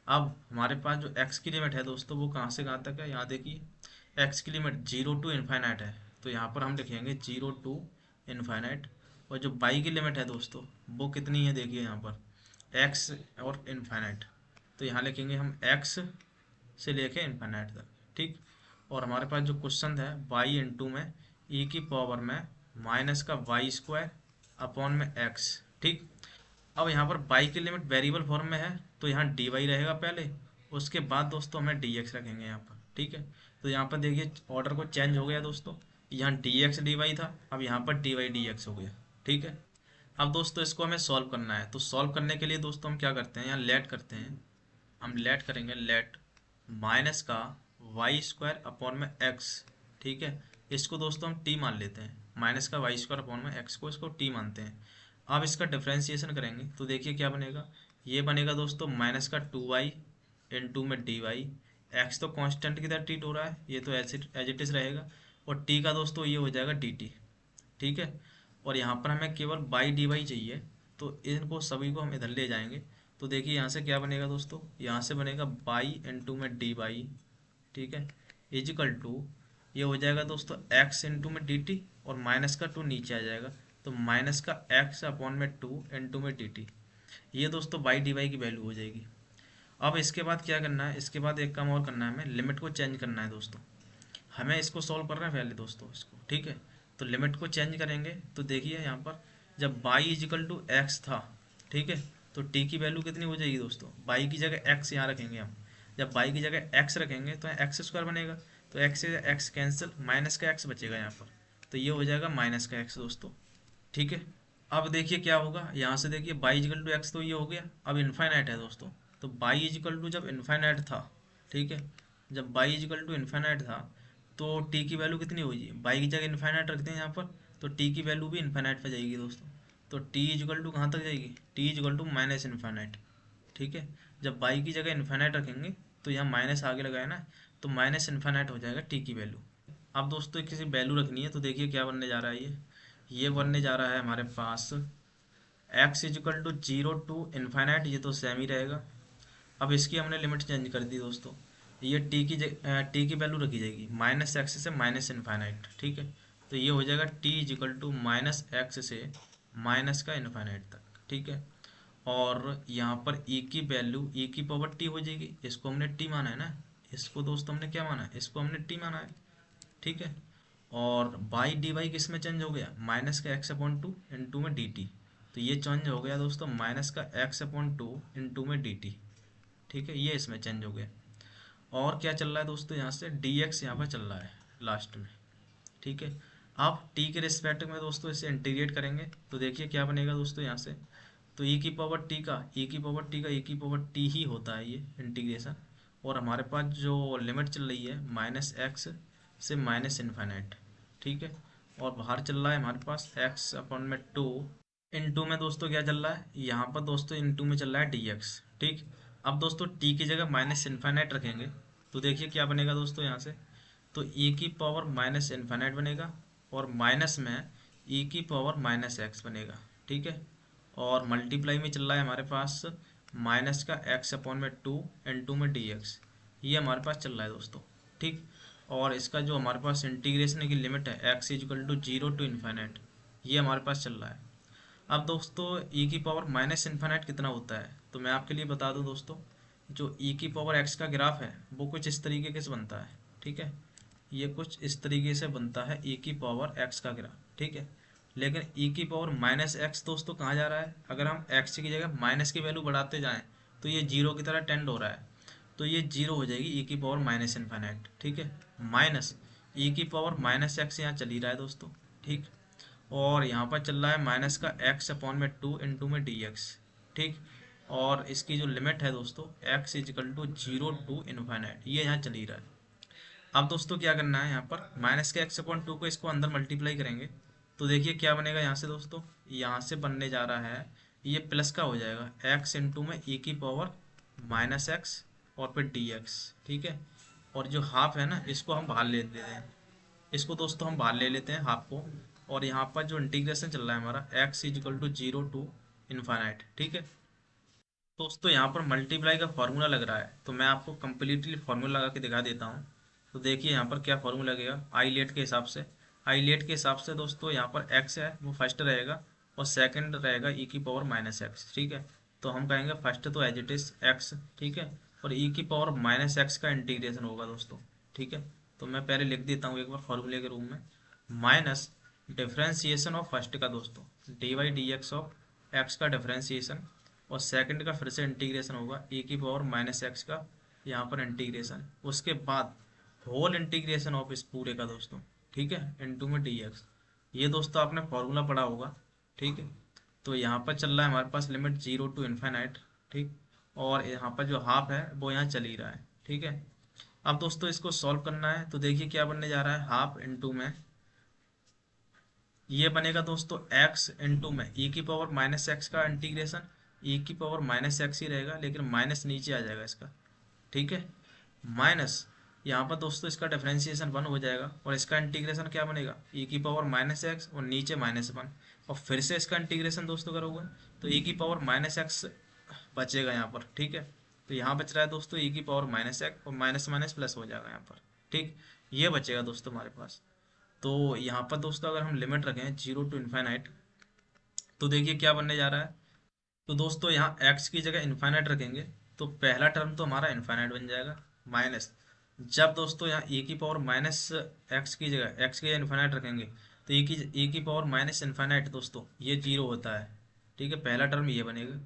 अब हमारे पास जो x की लिमिट है दोस्तों वो कहाँ से कहाँ तक है, यहाँ देखिए x की लिमिट जीरो टू इन्फाइनाइट है। तो यहाँ पर हम लिखेंगे जीरो टू इन्फाइनाइट, और जो y की लिमिट है दोस्तों वो कितनी है, देखिए यहाँ पर x और इन्फाइनाइट। तो यहाँ लिखेंगे हम x से लेके इन्फाइनाइट तक। ठीक, और हमारे पास जो क्वेश्चन है वाई इंटू में ई की पावर में माइनस का वाई स्क्वायर अपॉन में एक्स। ठीक, अब यहाँ पर वाई की लिमिट वेरिएबल फॉर्म में है तो यहाँ डी वाई रहेगा पहले, उसके बाद दोस्तों हमें डी एक्स रखेंगे यहाँ पर। ठीक है, तो यहाँ पर देखिए ऑर्डर को चेंज हो गया दोस्तों, यहाँ डी एक्स डी वाई था, अब यहाँ पर डी वाई डी एक्स हो गया। ठीक है, अब दोस्तों इसको हमें सॉल्व करना है। तो सॉल्व करने के लिए दोस्तों हम क्या करते हैं, यहाँ लेट करते हैं। हम लेट करेंगे, लेट माइनस का वाई स्क्वायर अपॉन में एक्स। ठीक है, इसको दोस्तों हम टी मान लेते हैं, माइनस का वाई स्क्वायर अपॉन में एक्स को इसको टी मानते हैं। अब इसका डिफ्रेंसिएशन करेंगे तो देखिए क्या बनेगा, ये बनेगा दोस्तों माइनस का टू वाई इन टू में डी वाई। एक्स तो कांस्टेंट की तरह ट्रीट हो रहा है, ये तो एज इट इज रहेगा, और टी का दोस्तों ये हो जाएगा डी टी। ठीक है, और यहाँ पर हमें केवल बाई डी वाई चाहिए, तो इनको सभी को हम इधर ले जाएंगे तो देखिए यहाँ से क्या बनेगा दोस्तों, यहाँ से बनेगा बाई इंटू में डी बाई, ठीक है, इजिकल टू ये हो जाएगा दोस्तों एक्स इंटू में डी टी, और माइनस का टू नीचे आ जाएगा, तो माइनस का एक्स अपॉन में टू इंटू में डी टी। ये दोस्तों बाई डी वाई की वैल्यू हो जाएगी। अब इसके बाद क्या करना है, इसके बाद एक काम और करना है, हमें लिमिट को चेंज करना है दोस्तों। हमें इसको सॉल्व करना है पहले दोस्तों इसको, ठीक है। तो लिमिट को चेंज करेंगे, तो देखिए यहाँ पर जब बाई इजिकल टू एक्स था, ठीक है, तो टी की वैल्यू कितनी हो जाएगी दोस्तों, बाई की जगह एक्स यहाँ रखेंगे हम। जब बाई की जगह एक्स रखेंगे तो एक्स स्क्वायर बनेगा, तो एक्स से एक्स कैंसिल, माइनस का एक्स बचेगा यहाँ पर, तो ये हो जाएगा माइनस का एक्स दोस्तों, ठीक है। अब देखिए क्या होगा, यहाँ से देखिए बाई इजिकल टू एक्स तो ये हो गया, अब इन्फाइनाइट है दोस्तों, तो बाई इजिकल टू जब इन्फाइनाइट था, ठीक है, जब बाई इजिकल टू इन्फाइनाइट था, तो टी की वैल्यू कितनी होगी, बाई की जगह इन्फाइनाइट रखते हैं यहाँ पर, तो टी की वैल्यू भी इन्फाइनाइट पे जाएगी दोस्तों। तो टी इजिकल टू कहाँ तक जाएगी, t equal to minus infinite, ठीक है। जब बाई की जगह इन्फाइनाइट रखेंगे तो यहाँ माइनस आगे लगाया ना, तो माइनस इन्फाइनाइट हो जाएगा टी की वैल्यू। अब दोस्तों किसी वैल्यू रखनी है, तो देखिए क्या बनने जा रहा है, ये बनने जा रहा है हमारे पास X equal to zero to infinite, ये तो सेम ही रहेगा। अब इसकी हमने लिमिट चेंज कर दी दोस्तों, ये टी की वैल्यू रखी जाएगी माइनस एक्स से माइनस इन्फाइनाइट, ठीक है। तो ये हो जाएगा t equal to minus x से माइनस का इन्फाइनाइट तक, ठीक है। और यहाँ पर e की वैल्यू e की पावर टी हो जाएगी, इसको हमने टी माना है ना, इसको दोस्तों हमने क्या माना है, इसको हमने टी माना है, ठीक है। और बाई डी वाई किस में चेंज हो गया, माइनस का एक्स अपॉन टू इंटू में डी टी, तो ये चेंज हो गया दोस्तों माइनस का एक्स अपॉन टू इंटू में डी टी, ठीक है, ये इसमें चेंज हो गया। और क्या चल रहा है दोस्तों, यहाँ से डी एक्स यहाँ पर चल रहा है लास्ट में, ठीक है। आप टी के रिस्पेक्ट में दोस्तों इसे इंटीग्रेट करेंगे, तो देखिए क्या बनेगा दोस्तों यहाँ से, तो ई की पावर टी का ई की पावर टी का ई की पावर टी ही होता है ये इंटीग्रेशन। और हमारे पास जो लिमिट चल रही है माइनस एक्स से माइनस इन्फाइनाइट, ठीक है। और बाहर चल रहा है हमारे पास एक्स अपॉन में टू, इनटू में दोस्तों क्या चल रहा है, यहाँ पर दोस्तों इनटू में चल रहा है डी एक्स, ठीक। अब दोस्तों टी की जगह माइनस इन्फाइनाइट रखेंगे, तो देखिए क्या बनेगा दोस्तों यहाँ से, तो e की पावर माइनस इन्फाइनाइट बनेगा, और माइनस में e की पावर माइनस एक्स बनेगा, ठीक है। और मल्टीप्लाई में चल रहा है हमारे पास माइनस का एक्स अपॉन में टू इंटू में डी एक्स, ये हमारे पास चल रहा है दोस्तों, ठीक। और इसका जो हमारे पास इंटीग्रेशन की लिमिट है x equal to zero to infinite, ये हमारे पास चल रहा है। अब दोस्तों e की पावर माइनस इन्फाइनाइट कितना होता है, तो मैं आपके लिए बता दूं दोस्तों, जो e की पावर x का ग्राफ है वो कुछ इस तरीके से बनता है, ठीक है। ये कुछ इस तरीके से बनता है e की पावर x का ग्राफ, ठीक है। लेकिन e की पावर माइनस एक्स दोस्तों कहाँ जा रहा है, अगर हम x की जगह माइनस की वैल्यू बढ़ाते जाएं तो ये जीरो की तरह टेंड हो रहा है, तो ये जीरो हो जाएगी e की पावर माइनस इन्फाइनाइट, ठीक है। माइनस e की पावर माइनस एक्स यहाँ चल ही रहा है दोस्तों, ठीक। और यहाँ पर चल रहा है माइनस का एक्स अपॉन में टू इंटू में डी एक्स, ठीक। और इसकी जो लिमिट है दोस्तों x equal to zero to infinite, ये यहाँ चल ही रहा है। अब दोस्तों क्या करना है, यहाँ पर माइनस के एक्स अपॉन टू को इसको अंदर मल्टीप्लाई करेंगे, तो देखिए क्या बनेगा यहाँ से दोस्तों, यहाँ से बनने जा रहा है, ये प्लस का हो जाएगा एक्स इंटू में e की पावर माइनस एक्स और फिर डी एक्स, ठीक है। और जो हाफ है ना इसको हम बाहर ले लेते हैं, इसको दोस्तों हम बाहर ले लेते हैं हाफ को। और यहाँ पर जो इंटीग्रेशन चल रहा है हमारा x equal to zero to infinite, ठीक है। दोस्तों यहाँ पर मल्टीप्लाई का फॉर्मूला लग रहा है, तो मैं आपको कंप्लीटली फार्मूला लगा के दिखा देता हूँ। तो देखिए यहाँ पर क्या फार्मूला लगेगा, आई लेट के हिसाब से, आई लेट के हिसाब से दोस्तों यहाँ पर एक्स है वो फर्स्ट रहेगा, और सेकंड रहेगा ई की पावर माइनस एक्स, ठीक है। तो हम कहेंगे फर्स्ट तो एज इट इज एक्स, ठीक है, और ई की पावर माइनस एक्स का इंटीग्रेशन होगा दोस्तों, ठीक है। तो मैं पहले लिख देता हूँ एक बार फॉर्मूले के रूप में, माइनस डिफ्रेंसिएशन ऑफ फर्स्ट का दोस्तों d Y D x of x का डिफ्रेंसिएशन, और सेकंड का फिर से इंटीग्रेशन होगा e की पावर माइनस एक्स का, यहाँ पर इंटीग्रेशन, उसके बाद होल इंटीग्रेशन ऑफ इस पूरे का दोस्तों, ठीक है, इनटू में डी एक्स। ये दोस्तों आपने फॉर्मूला पढ़ा होगा, ठीक है। तो यहाँ पर चल रहा है हमारे पास लिमिट जीरो टू इन्फाइनाइट, ठीक। और यहाँ पर जो हाफ है वो यहाँ चल ही रहा है, ठीक है। अब दोस्तों इसको सॉल्व करना है, तो देखिए क्या बनने जा रहा है, हाफ इंटू में ये बनेगा दोस्तों एक्स इंटू में e की पावर माइनस एक्स का इंटीग्रेशन, e की पावर माइनस एक्स ही रहेगा लेकिन माइनस नीचे आ जाएगा इसका, ठीक है। माइनस यहाँ पर दोस्तों इसका डिफरेंशिएशन वन हो जाएगा, और इसका इंटीग्रेशन क्या बनेगा e की पावर माइनस एक्स और नीचे माइनस वन, और फिर से इसका इंटीग्रेशन दोस्तों करोगे तो e की पावर माइनस एक्स बचेगा यहाँ पर, ठीक है। तो यहाँ बच रहा है दोस्तों e की पावर माइनस एक्स, और माइनस माइनस प्लस हो जाएगा यहाँ पर, ठीक। ये बचेगा दोस्तों हमारे पास। तो यहाँ पर दोस्तों अगर हम लिमिट रखें 0 to इनफाइनाइट, तो देखिए क्या बनने जा रहा है। तो दोस्तों यहाँ x की जगह इनफाइनाइट रखेंगे, तो पहला टर्म तो हमारा इनफाइनाइट बन जाएगा, माइनस, जब दोस्तों यहाँ e की पावर माइनस एक्स की जगह x की जगह इनफाइनाइट रखेंगे, तो e की पावर माइनस इनफाइनाइट दोस्तों ये जीरो होता है, ठीक है। पहला टर्म ये बनेगा,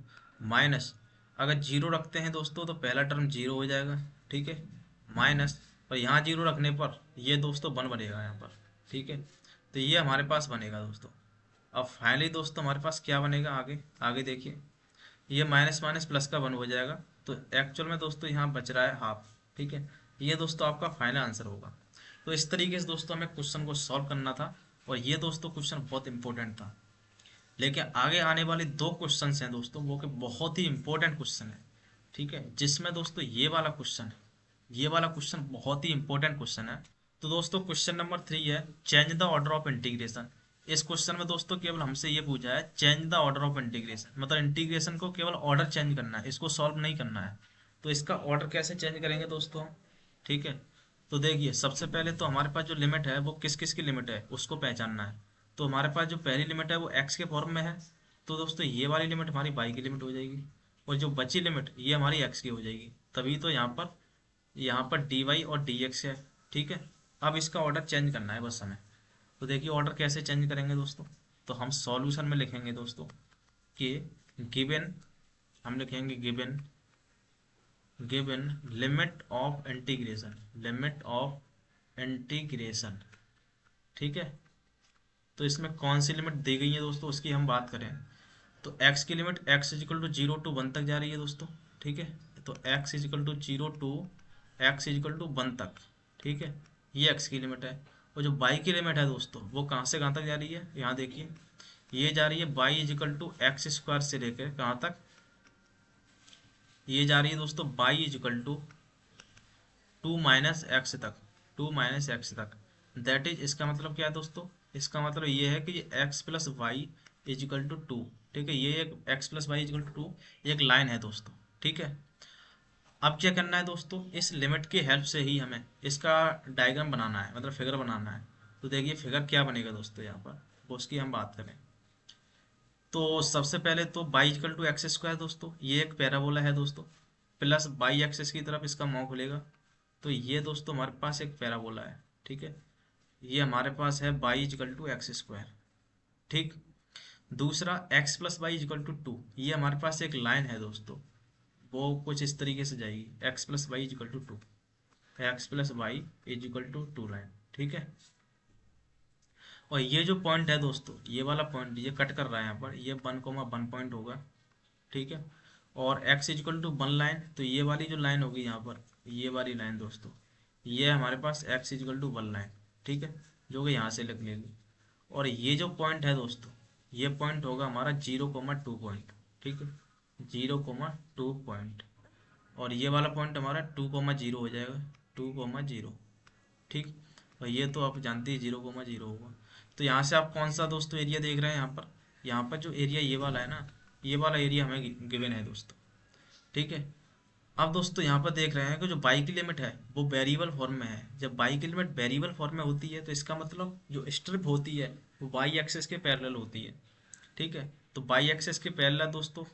माइनस, अगर जीरो रखते हैं दोस्तों तो पहला टर्म जीरो हो जाएगा, ठीक है, माइनस, और यहाँ जीरो रखने पर ये दोस्तों वन बनेगा यहाँ पर, ठीक है। तो ये हमारे पास बनेगा दोस्तों। अब फाइनली दोस्तों हमारे पास क्या बनेगा आगे, आगे देखिए, ये माइनस माइनस प्लस का वन हो जाएगा, तो एक्चुअल में दोस्तों यहाँ बच रहा है हाफ, ठीक है। ये दोस्तों आपका फाइनल आंसर होगा। तो इस तरीके से दोस्तों हमें क्वेश्चन को सॉल्व करना था, और ये दोस्तों क्वेश्चन बहुत इंपॉर्टेंट था। लेकिन आगे आने वाले दो क्वेश्चन हैं दोस्तों, वो कि बहुत ही इंपॉर्टेंट क्वेश्चन है, ठीक है, जिसमें दोस्तों ये वाला क्वेश्चन, ये वाला क्वेश्चन बहुत ही इंपॉर्टेंट क्वेश्चन है। तो दोस्तों क्वेश्चन नंबर 3 है, change the order of integration. इस क्वेश्चन में दोस्तों केवल हमसे ये पूछा है change the order of integration, मतलब इंटीग्रेशन को केवल ऑर्डर चेंज करना है, इसको सॉल्व नहीं करना है। तो इसका ऑर्डर कैसे चेंज करेंगे दोस्तों हम, ठीक है। तो देखिए सबसे पहले तो हमारे पास जो लिमिट है वो किस किस की लिमिट है उसको पहचानना है। तो हमारे पास जो पहली लिमिट है वो एक्स के फॉर्म में है, तो दोस्तों ये वाली लिमिट हमारी वाई की लिमिट हो जाएगी, और जो बची लिमिट ये हमारी एक्स की हो जाएगी, तभी तो यहाँ पर डी वाई और डी एक्स है, ठीक है। अब इसका ऑर्डर चेंज करना है बस हमें। तो देखिए ऑर्डर कैसे चेंज करेंगे दोस्तों, तो हम सॉल्यूशन में लिखेंगे दोस्तों कि गिवन, हम लिखेंगे given, given limit of integration, limit of integration, ठीक है। तो इसमें कौन सी लिमिट दी गई है दोस्तों उसकी हम बात करें, तो x की limit x equal to 0 to 1 तक जा रही है दोस्तों, ठीक है। तो x इजिकल टू 0 to 1 तक, ठीक है, ये x की लिमिट है। और जो y की लिमिट है दोस्तों वो कहाँ से कहाँ तक जा रही है, यहाँ देखिए, ये जा रही है y equal to x square से लेकर कहाँ तक, ये जा रही है दोस्तों y इजिकल टू 2 - x तक, 2 - x तक। दैट इज, इसका मतलब क्या है दोस्तों, इसका मतलब ये है कि ये x plus y equal to 2, ठीक है, ये एक x plus y equal to 2 एक लाइन है दोस्तों, ठीक है। अब क्या करना है दोस्तों, इस लिमिट की हेल्प से ही हमें इसका डायग्राम बनाना है, मतलब फिगर बनाना है। तो देखिए फिगर क्या बनेगा दोस्तों यहाँ पर, वो उसकी हम बात करें। तो सबसे पहले तो y equal to x square दोस्तों, ये एक पैराबोला है दोस्तों, प्लस बाई एक्सिस की तरफ इसका मुंह खुलेगा, तो ये दोस्तों हमारे पास एक पैराबोला है, ठीक है। ये हमारे पास है y equal to x square, ठीक। दूसरा x plus y equal to 2, ये हमारे पास एक लाइन है दोस्तों, वो कुछ इस तरीके से जाएगी, x plus y equal to 2, x plus y is equal to 2 line, ठीक है। और ये जो पॉइंट है दोस्तों, ये वाला पॉइंट ये कट कर रहा है यहाँ पर, ये 1,1 पॉइंट होगा, ठीक है। और x इक्वल टू 1 लाइन, तो ये वाली जो लाइन होगी यहाँ पर, ये वाली लाइन दोस्तों, ये हमारे पास x इक्वल टू 1 लाइन, ठीक है, जो कि यहाँ से लिख लेंगे। और ये जो पॉइंट है दोस्तों, ये पॉइंट होगा हमारा 0,2 पॉइंट, ठीक है, 0,2 पॉइंट। और ये वाला पॉइंट हमारा 2,0 हो जाएगा, 2,0, ठीक। और ये तो आप जानते ही 0,0 होगा। तो यहाँ से आप कौन सा दोस्तों एरिया देख रहे हैं, यहाँ पर जो एरिया ये वाला है ना, ये वाला एरिया हमें गिवन है दोस्तों, ठीक है। अब दोस्तों यहाँ पर देख रहे हैं कि जो बाई की लिमिट है वो वेरिएबल फॉर्म में है। जब बाई की लिमिट वेरिएबल फॉर्म में होती है तो इसका मतलब जो स्ट्रिप होती है वो वाई एक्सेस के पैरेलल होती है, ठीक है। तो बाई एक्सेस के पैरेलल दोस्तों,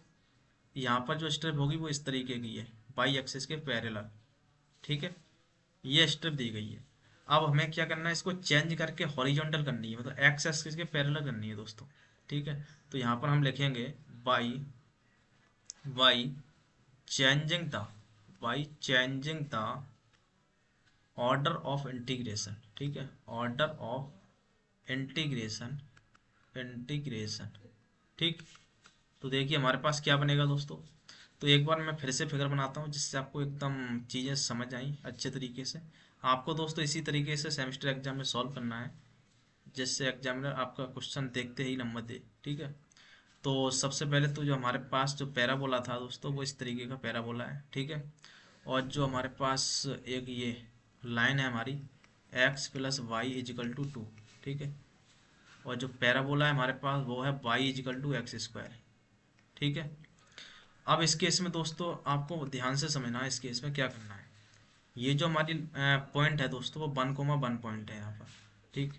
यहाँ पर जो स्ट्रिप होगी वो इस तरीके की है, बाई एक्सेस के पैरेलल, ठीक है, ये स्ट्रिप दी गई है। अब हमें क्या करना है, इसको चेंज करके हॉरिजॉन्टल करनी है, मतलब एक्स एक्सिस के पैरेलल करनी है दोस्तों, ठीक है। तो यहाँ पर हम लिखेंगे by, by changing the, by changing the order of integration, ठीक है, ऑर्डर ऑफ इंटीग्रेशन, इंटीग्रेशन, ठीक। तो देखिए हमारे पास क्या बनेगा दोस्तों, तो एक बार मैं फिर से फिगर बनाता हूँ जिससे आपको एकदम चीज़ें समझ आई अच्छे तरीके से। आपको दोस्तों इसी तरीके से सेमेस्टर एग्जाम में सॉल्व करना है, जिससे एग्जामिनर आपका क्वेश्चन देखते ही नंबर दे, ठीक है। तो सबसे पहले तो जो हमारे पास जो पैराबोला था दोस्तों वो इस तरीके का पैराबोला है, ठीक है। और जो हमारे पास एक ये लाइन है हमारी x plus y equal to 2, ठीक है। और जो पैराबोला है हमारे पास वो है y equal to x square, ठीक है। अब इस केस में दोस्तों आपको ध्यान से समझना है इस केस में क्या करना है। ये जो हमारी पॉइंट है दोस्तों वो 1,1 पॉइंट है यहाँ पर, ठीक।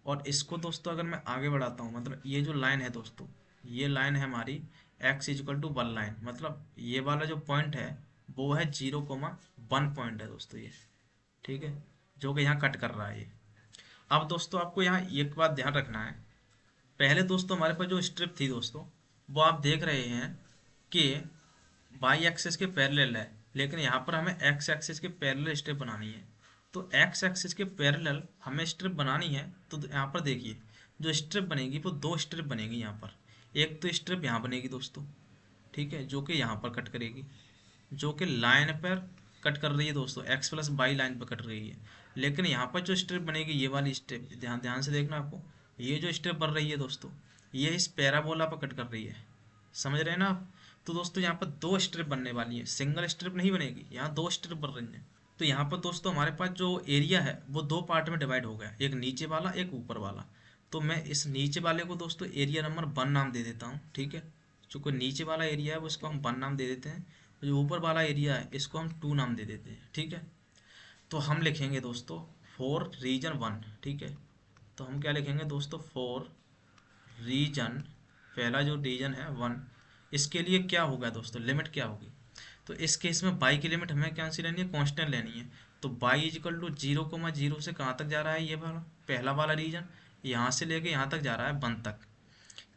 और इसको दोस्तों अगर मैं आगे बढ़ाता हूँ, मतलब ये जो लाइन है दोस्तों, ये लाइन है हमारी x=1 लाइन, मतलब ये वाला जो पॉइंट है वो है 0,1 पॉइंट है दोस्तों ये, ठीक है, जो कि यहाँ कट कर रहा है ये। अब दोस्तों आपको यहाँ एक बात ध्यान रखना है, पहले दोस्तों हमारे पास जो स्ट्रिप थी दोस्तों, वो आप देख रहे हैं कि वाई एक्सिस के पैरेलल है, लेकिन यहाँ पर हमें एक्स एक्सिस के पैरेलल स्ट्रिप बनानी है। तो एक्स एक्सिस के पैरेलल हमें स्ट्रिप बनानी है, तो यहाँ पर देखिए जो स्ट्रिप बनेगी वो दो स्ट्रिप बनेगी यहाँ पर। एक तो स्ट्रिप यहाँ बनेगी दोस्तों, ठीक है, जो कि यहाँ पर कट करेगी, जो कि लाइन पर कट कर रही है दोस्तों, एक्स प्लस वाई लाइन पर कट रही है। लेकिन यहाँ पर जो स्ट्रिप बनेगी, ये वाली स्ट्रिप, ध्यान ध्यान से देखना आपको, ये जो स्ट्रिप बन रही है दोस्तों, ये इस पैराबोला पर कट कर रही है, समझ रहे हैं ना आप। तो दोस्तों यहाँ पर दो स्ट्रिप बनने वाली है, सिंगल स्ट्रिप नहीं बनेगी, यहाँ दो स्ट्रिप बन रही है। तो यहाँ पर दोस्तों हमारे पास जो एरिया है वो दो पार्ट में डिवाइड हो गया, एक नीचे वाला एक ऊपर वाला। तो मैं इस नीचे वाले को दोस्तों एरिया नंबर 1 नाम दे देता हूँ, ठीक है। जो कोई नीचे वाला एरिया है वो इसको हम 1 नाम दे देते हैं, जो ऊपर वाला एरिया है इसको हम 2 नाम दे देते हैं, ठीक है। तो हम लिखेंगे दोस्तों फॉर रीजन 1, ठीक है। तो हम क्या लिखेंगे दोस्तों, फॉर रीजन, पहला जो रीजन है 1, इसके लिए क्या होगा दोस्तों, लिमिट क्या होगी। तो इस केस में बाई की लिमिट हमें क्या सी लेनी है, कांस्टेंट लेनी है। तो बाई = 0,0 से कहाँ तक जा रहा है, ये वाला पहला वाला रीजन, यहाँ से लेके यहाँ तक जा रहा है 1 तक।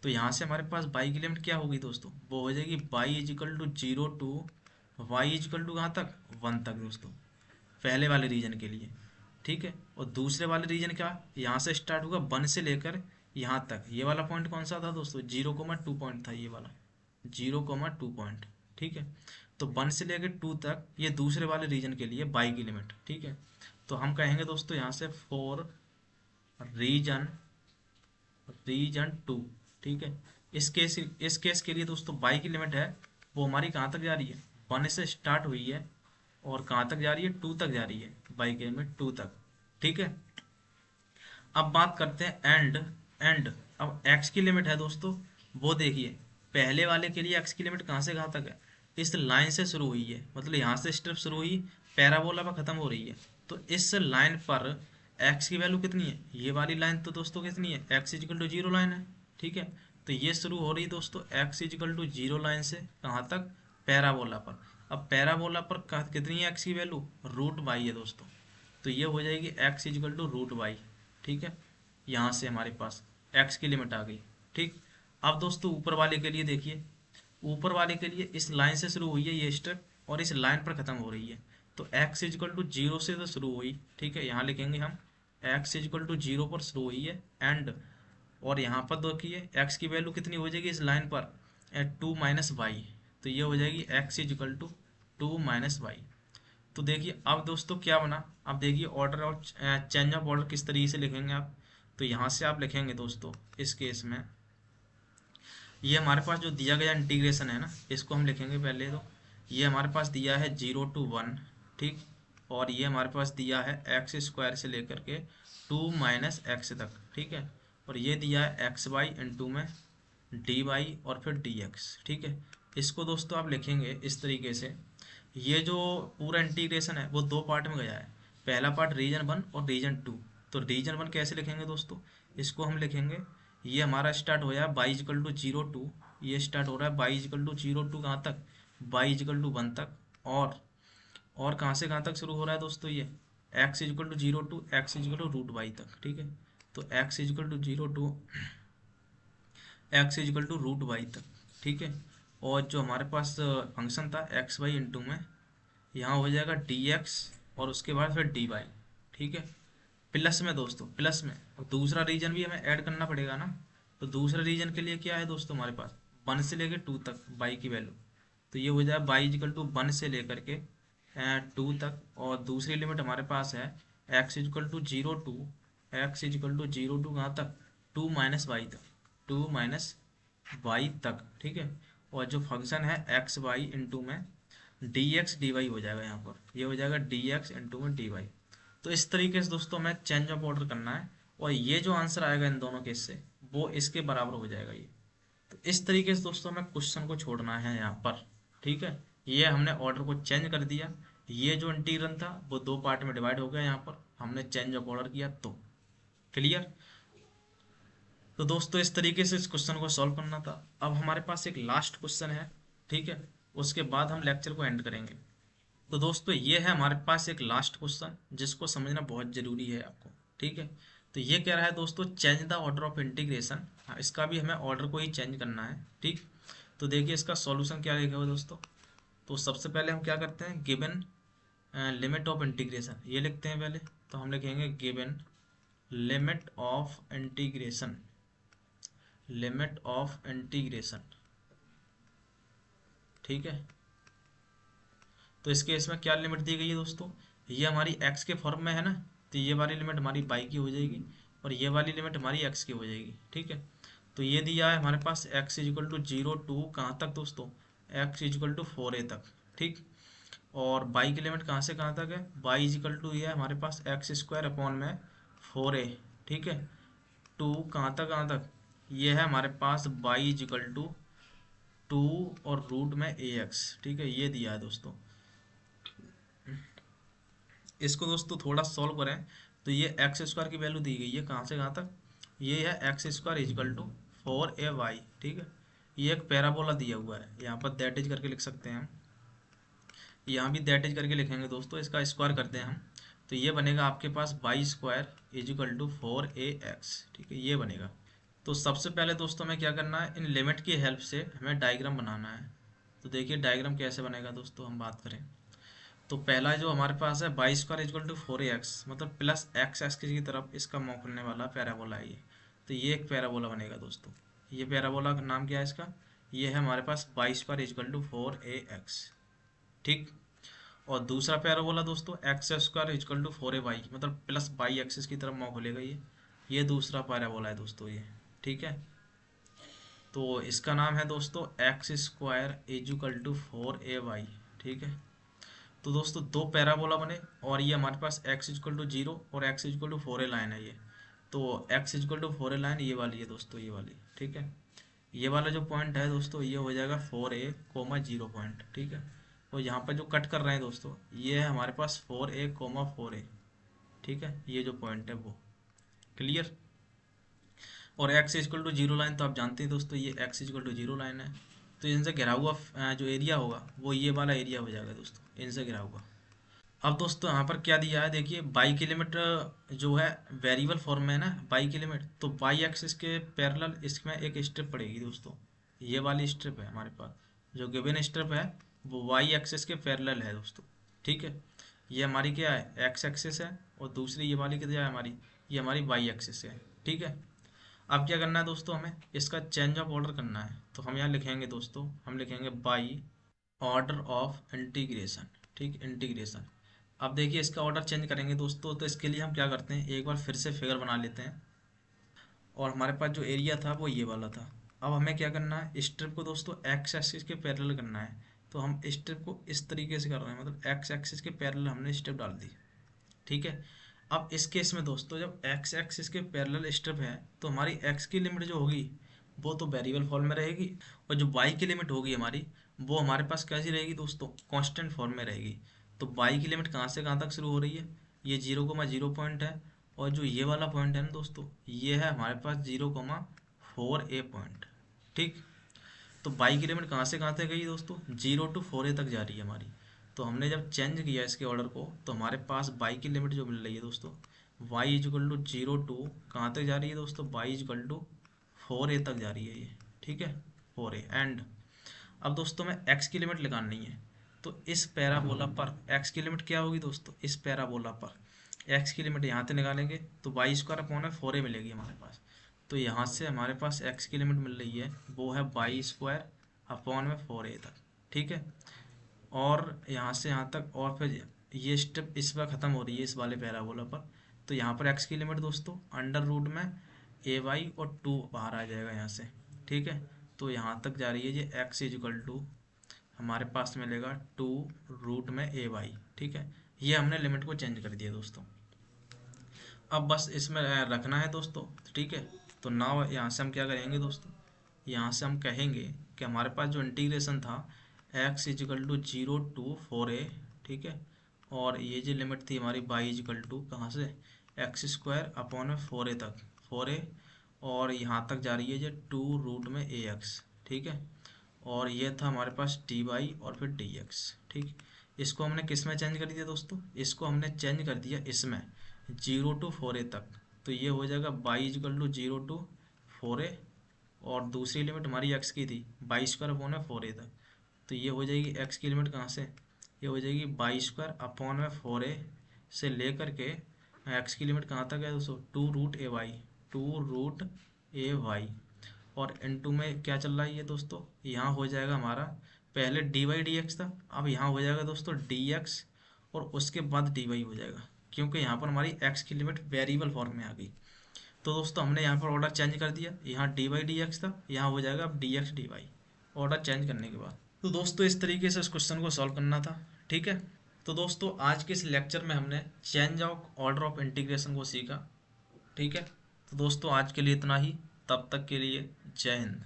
तो यहाँ से हमारे पास बाई की लिमिट क्या होगी दोस्तों, वो हो जाएगी बाई=0 टू y= कहाँ तक, 1 तक दोस्तों, पहले वाले रीजन के लिए, ठीक है। और दूसरे वाले रीजन क्या, यहाँ से स्टार्ट होगा 1 से लेकर यहाँ तक, ये वाला पॉइंट कौन सा था दोस्तों, 0,2 पॉइंट था ये वाला, 0,2 पॉइंट, ठीक है। तो 1 से लेकर 2 तक ये दूसरे वाले रीजन के लिए बाई की लिमिट, ठीक है। तो हम कहेंगे दोस्तों यहाँ से फॉर रीजन रीजन 2, ठीक है। इस केस के लिए दोस्तों बाई की लिमिट है वो हमारी कहाँ तक जा रही है, 1 से स्टार्ट हुई है और कहाँ तक जा रही है, 2 तक जा रही है, बाई की लिमिट 2 तक, ठीक है। अब बात करते हैं एंड। अब एक्स की लिमिट है दोस्तों, वो देखिए पहले वाले के लिए एक्स की लिमिट कहाँ से कहाँ तक है, इस लाइन से शुरू हुई है, मतलब यहाँ से स्ट्रिप शुरू हुई, पैराबोला पर खत्म हो रही है। तो इस लाइन पर एक्स की वैल्यू कितनी है, ये वाली लाइन तो दोस्तों कितनी है, x=0 लाइन है, ठीक है। तो ये शुरू हो रही है दोस्तों x=0 लाइन से कहाँ तक, पैराबोला पर। अब पैराबोला पर कितनी है एक्स की वैल्यू, √y है दोस्तों। तो ये हो जाएगी x=√y, ठीक है। यहाँ से हमारे पास x की लिमिट आ गई, ठीक। अब दोस्तों ऊपर वाले के लिए देखिए, ऊपर वाले के लिए इस लाइन से शुरू हुई है ये स्टेप और इस लाइन पर खत्म हो रही है। तो x=0 से तो शुरू हुई, ठीक है, यहाँ लिखेंगे हम x=0 पर शुरू हुई है एंड, और यहाँ पर देखिए x की वैल्यू कितनी हो जाएगी इस लाइन पर, 2 - y। तो ये हो जाएगी x=2 - y। तो देखिए अब दोस्तों क्या बना, अब देखिए ऑर्डर और चेंज ऑफ ऑर्डर किस तरीके से लिखेंगे आप। तो यहाँ से आप लिखेंगे दोस्तों इस केस में, ये हमारे पास जो दिया गया इंटीग्रेशन है ना, इसको हम लिखेंगे पहले। तो ये हमारे पास दिया है 0 to 1, ठीक। और ये हमारे पास दिया है x² से लेकर के 2 - x तक, ठीक है। और ये दिया है xy इंटू में dy और फिर dx, ठीक है। इसको दोस्तों आप लिखेंगे इस तरीके से, ये जो पूरा इंटीग्रेशन है वो दो पार्ट में गया है, पहला पार्ट रीजन 1 और रीजन 2। तो रीजन 1 कैसे लिखेंगे दोस्तों, इसको हम लिखेंगे, ये हमारा स्टार्ट हो गया y=0 टू, ये स्टार्ट हो रहा है y=0 टू कहाँ तक, y=1 तक। और कहाँ से कहाँ तक शुरू हो रहा है दोस्तों, ये x=0 टू x=√y तक, ठीक है। तो x=0 टू x=√y तक, ठीक है। और जो हमारे पास फंक्शन था xy इंटू में, यहाँ हो जाएगा dx और उसके बाद फिर dy, ठीक है, प्लस में दोस्तों, प्लस में। और दूसरा रीजन भी हमें ऐड करना पड़ेगा ना। तो दूसरे रीजन के लिए क्या है दोस्तों हमारे पास, 1 से लेकर 2 तक बाई की वैल्यू। तो ये हो जाए y=1 से लेकर के 2 तक। और दूसरी लिमिट हमारे पास है x=0 टू x=0 टू कहाँ तक, 2 - y तक, 2 - y तक, ठीक है। और जो फंक्शन है एक्स वाई इंटू में dx dy हो जाएगा, यहाँ पर ये हो जाएगा dx इंटू में dy। तो इस तरीके से दोस्तों हमें चेंज ऑफ ऑर्डर करना है, और ये जो आंसर आएगा इन दोनों केस से वो इसके बराबर हो जाएगा ये, तो इस तरीके से दोस्तों हमें क्वेश्चन को छोड़ना है यहाँ पर। ठीक है, ये हमने ऑर्डर को चेंज कर दिया। ये जो इंटीग्रल था वो दो पार्ट में डिवाइड हो गया, यहाँ पर हमने चेंज ऑफ ऑर्डर किया तो। क्लियर। तो दोस्तों इस तरीके से इस क्वेश्चन को सॉल्व करना था। अब हमारे पास एक लास्ट क्वेश्चन है। ठीक है, उसके बाद हम लेक्चर को एंड करेंगे। तो दोस्तों ये है हमारे पास एक लास्ट क्वेश्चन जिसको समझना बहुत जरूरी है आपको। ठीक है, तो ये कह रहा है दोस्तों change the order of integration. हाँ, इसका भी हमें ऑर्डर को ही चेंज करना है। ठीक, तो देखिए इसका सॉल्यूशन क्या लिखा हुआ है दोस्तों। तो सबसे पहले हम क्या करते हैं, गिवन लिमिट ऑफ इंटीग्रेशन ये लिखते हैं पहले। तो हम लिखेंगे given limit of integration, limit of integration. ठीक है, तो इस केस में क्या लिमिट दी गई है दोस्तों, ये हमारी x के फॉर्म में है ना, तो ये वाली लिमिट हमारी y की हो जाएगी और ये वाली लिमिट हमारी x की हो जाएगी। ठीक है, तो ये दिया है हमारे पास x equal to zero to कहाँ तक दोस्तों, x इजिकल टू 4a तक। ठीक, और y की लिमिट कहाँ से कहाँ तक है, y इजिकल टू ये है हमारे पास एक्स स्क्वायर अपॉन में 4a। ठीक है, टू कहाँ तक, ये है हमारे पास y इजिकल टू 2 और रूट में ax। ठीक है, ये दिया है दोस्तों। इसको दोस्तों थोड़ा सॉल्व करें तो ये एक्स स्क्वायर की वैल्यू दी गई है कहाँ से कहाँ तक, ये है x square equal to 4a y। ठीक है, ये एक पैराबोला दिया हुआ है, यहाँ पर दैट इज करके लिख सकते हैं हम, यहाँ भी दैट इज करके लिखेंगे दोस्तों, इसका स्क्वायर करते हैं हम। तो ये बनेगा आपके पास Y square equal to 4ax। ठीक है, ये बनेगा। तो सबसे पहले दोस्तों हमें क्या करना है, इन लिमिट की हेल्प से हमें डायग्राम बनाना है। तो देखिए डायग्राम कैसे बनेगा दोस्तों, हम बात करें तो पहला जो हमारे पास है Y square equal to 4ax, मतलब प्लस एक्स एक्सिस की तरफ इसका मुंह खुलने वाला पैराबोला है ये। तो ये एक पैराबोला बनेगा दोस्तों। ये पैराबोला का नाम क्या है इसका, ये है हमारे पास Y square equal to 4ax। ठीक, और दूसरा पैराबोला दोस्तों x square equal to 4ay, मतलब प्लस वाई एक्सिस की तरफ मुंह खुलेगा ये दूसरा पैराबोला है दोस्तों ये। ठीक है, तो इसका नाम है दोस्तों x square equal to 4ay। ठीक है, तो दोस्तों दो पैराबोला बने और ये हमारे पास x इजक्वल टू जीरो और x equal to 4a line है ये। तो x equal to 4a line ये वाली है दोस्तों, ये वाली। ठीक है, ये वाला जो पॉइंट है दोस्तों ये हो जाएगा 4a कोमा जीरो पॉइंट। ठीक है, और यहाँ पर जो कट कर रहे हैं दोस्तों ये है हमारे पास 4a कोमा 4a। ठीक है, ये जो पॉइंट है वो। क्लियर। और x equal to zero line तो आप जानते हैं दोस्तों, ये x equal to zero line है। तो इनसे घिरा हुआ जो एरिया होगा वो ये वाला एरिया हो जाएगा दोस्तों, इनसे घिरा हुआ। अब दोस्तों यहाँ पर क्या दिया है देखिए, बाई की लिमिट जो है वेरिएबल फॉर्म में है ना, बाई की लिमिट, तो बाई एक्सिस के पैरेलल इसमें एक स्ट्रिप पड़ेगी दोस्तों। ये वाली स्ट्रिप है हमारे पास, जो गिवन स्ट्रिप है वो वाई एक्सिस के पैरेलल है दोस्तों। ठीक है, ये हमारी क्या है एक्स एक्सिस है और दूसरी ये वाली क्या है हमारी, ये हमारी वाई एक्सिस है। ठीक है, अब क्या करना है दोस्तों, हमें इसका चेंज ऑफ ऑर्डर करना है। तो हम यहाँ लिखेंगे दोस्तों, हम लिखेंगे बाई ऑर्डर ऑफ इंटीग्रेशन। ठीक, इंटीग्रेशन। अब देखिए इसका ऑर्डर चेंज करेंगे दोस्तों, तो इसके लिए हम क्या करते हैं, एक बार फिर से फिगर बना लेते हैं। और हमारे पास जो एरिया था वो ये वाला था। अब हमें क्या करना है, स्ट्रिप को दोस्तों एक्स एक्सिस के पैरेलल करना है। तो हम स्ट्रिप को इस तरीके से कर रहे हैं, मतलब एक्स एक्सिस के पैरेलल हमने स्ट्रिप डाल दी। ठीक है, अब इस केस में दोस्तों जब एक्स एक्सिस के पैरेलल स्ट्रिप है तो हमारी एक्स की लिमिट जो होगी वो तो वेरिएबल फॉर्म में रहेगी, और जो वाई की लिमिट होगी हमारी वो हमारे पास कैसी रहेगी दोस्तों, कांस्टेंट फॉर्म में रहेगी। तो वाई की लिमिट कहाँ से कहाँ तक शुरू हो रही है, ये 0,0 पॉइंट है, और जो ये वाला पॉइंट है ना दोस्तों ये है हमारे पास 0,4a पॉइंट। ठीक, तो बाई की लिमिट कहाँ से कहाँ तक गई दोस्तों, 0 to 4a तक जा रही है हमारी। तो हमने जब चेंज किया इसके ऑर्डर को तो हमारे पास बाई की लिमिट जो मिल रही है दोस्तों, वाई इजक्ल टू 0 to कहाँ तक जा रही है दोस्तों, वाई इजक्ल टू 4a तक जा रही है ये। ठीक है, 4a एंड। अब दोस्तों में x की लिमिट लगानी है। तो इस पैराबोला पर x की लिमिट क्या होगी दोस्तों, इस पैराबोला पर x की लिमिट यहाँ से निकालेंगे तो वाई स्क्वायर अपॉन 4a मिलेगी हमारे पास। तो यहाँ से हमारे पास x की लिमिट मिल रही है वो है वाई स्क्वायर अपॉन में 4a तक। ठीक है, और यहाँ से यहाँ तक, और फिर ये स्टेप इस पर ख़त्म हो रही है इस वाले पैराबोला पर। तो यहाँ पर x की लिमिट दोस्तों अंडर रूट में ay और 2 बाहर आ जाएगा यहाँ से। ठीक है, तो यहाँ तक जा रही है ये x इजिकल टू हमारे पास मिलेगा 2 रूट में ay। ठीक है, ये हमने लिमिट को चेंज कर दिया दोस्तों। अब बस इसमें रखना है दोस्तों। ठीक है, तो नाउ यहाँ से हम क्या करेंगे दोस्तों, यहाँ से हम कहेंगे कि हमारे पास जो इंटीग्रेशन था x equal to 0 to 4a, ठीक है, और ये जो लिमिट थी हमारी y इजिकल टू कहाँ से x² अपॉन 4a तक, 4a, और यहाँ तक जा रही है जो 2√में ax, ठीक है, और ये था हमारे पास dy और फिर dx, ठीक। इसको हमने किस में चेंज कर दिया दोस्तों, इसको हमने चेंज कर दिया इसमें 0 to 4a तक, तो ये हो जाएगा y equal to 0 to 4a, और दूसरी लिमिट हमारी x की थी y² अपॉन 4a तक, तो ये हो जाएगी x की लिमिट कहाँ से, ये हो जाएगी y² अपॉन 4a से लेकर के x की लिमिट कहाँ तक है दोस्तों 2√ay, 2√ay, और इनटू में क्या चल रहा है ये दोस्तों, यहाँ हो जाएगा हमारा पहले dy dx था, अब यहाँ हो जाएगा दोस्तों dx और उसके बाद dy हो जाएगा, क्योंकि यहाँ पर हमारी x की लिमिट वेरिएबल फॉर्म में आ गई। तो दोस्तों हमने यहाँ पर ऑर्डर चेंज कर दिया, यहाँ dy dx था, यहाँ हो जाएगा अब dx dy, ऑर्डर चेंज करने के बाद। तो दोस्तों इस तरीके से इस क्वेश्चन को सॉल्व करना था, ठीक है। तो दोस्तों आज के इस लेक्चर में हमने change of order of integration को सीखा, ठीक है। तो दोस्तों आज के लिए इतना ही, तब तक के लिए जय हिंद।